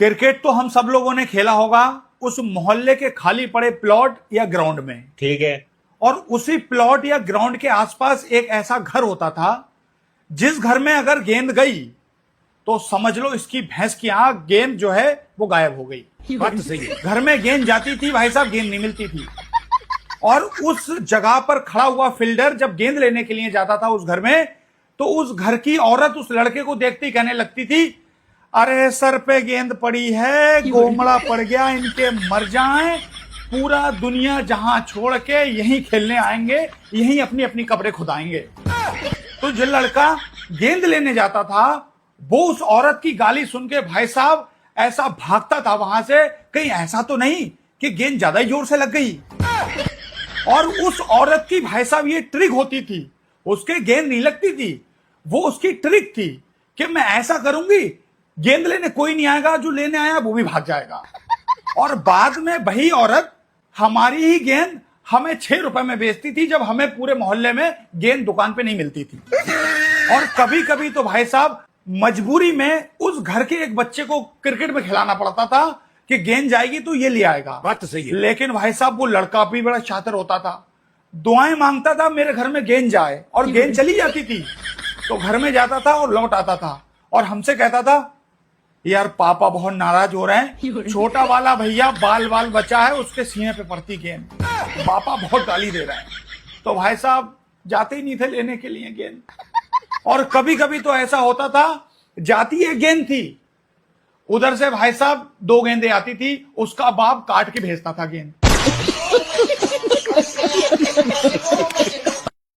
Cricket तो हम सब लोगों ने खेला होगा उस मोहल्ले के खाली पड़े प्लॉट या ग्राउंड में। ठीक है। और उसी प्लॉट या ग्राउंड के आसपास एक ऐसा घर होता था जिस घर में अगर गेंद गई तो समझ लो इसकी भैंस की आंख, गेंद जो है वो गायब हो गई। बात तो सही है। घर में गेंद जाती थी भाई साहब, गेंद नहीं मिलती थी। और उस जगह पर खड़ा हुआ फील्डर जब गेंद लेने के लिए जाता था उस घर में, तो उस घर की औरत उस लड़के को देखते ही कहने लगती थी, अरे सर पे गेंद पड़ी है, गोमड़ा पड़ गया, इनके मर जाएं, पूरा दुनिया जहां छोड़ के यहीं खेलने आएंगे, यहीं अपनी अपनी कब्रें खुदाएंगे। तो जो लड़का गेंद लेने जाता था वो उस औरत की गाली सुन के भाई साहब ऐसा भागता था वहां से, कहीं ऐसा तो नहीं कि गेंद ज्यादा ही जोर से लग गई। और उस औरत की भाई साहब ये ट्रिक होती थी, उसके गेंद नहीं लगती थी, वो उसकी ट्रिक थी कि मैं ऐसा करूंगी गेंद लेने कोई नहीं आएगा, जो लेने आया वो भी भाग जाएगा। और बाद में वही औरत हमारी ही गेंद हमें 6 रुपए में बेचती थी, जब हमें पूरे मोहल्ले में गेंद दुकान पे नहीं मिलती थी। और कभी कभी तो भाई साहब मजबूरी में उस घर के एक बच्चे को क्रिकेट में खिलाना पड़ता था कि गेंद जाएगी तो ये ले आएगा। बात तो सही है। लेकिन भाई साहब वो लड़का भी बड़ा शातिर होता था, दुआएं मांगता था मेरे घर में गेंद जाए, और गेंद चली जाती थी तो घर में जाता था और लौट आता था और हमसे कहता था, यार पापा बहुत नाराज हो रहे हैं, छोटा वाला भैया बाल बाल बचा है, उसके सीने पे पड़ती गेंद, पापा बहुत गाली दे रहे हैं। तो भाई साहब जाते ही नहीं थे लेने के लिए गेंद। और कभी कभी तो ऐसा होता था, जाती एक गेंद थी, उधर से भाई साहब 2 गेंदें आती थी, उसका बाप काट के भेजता था गेंद।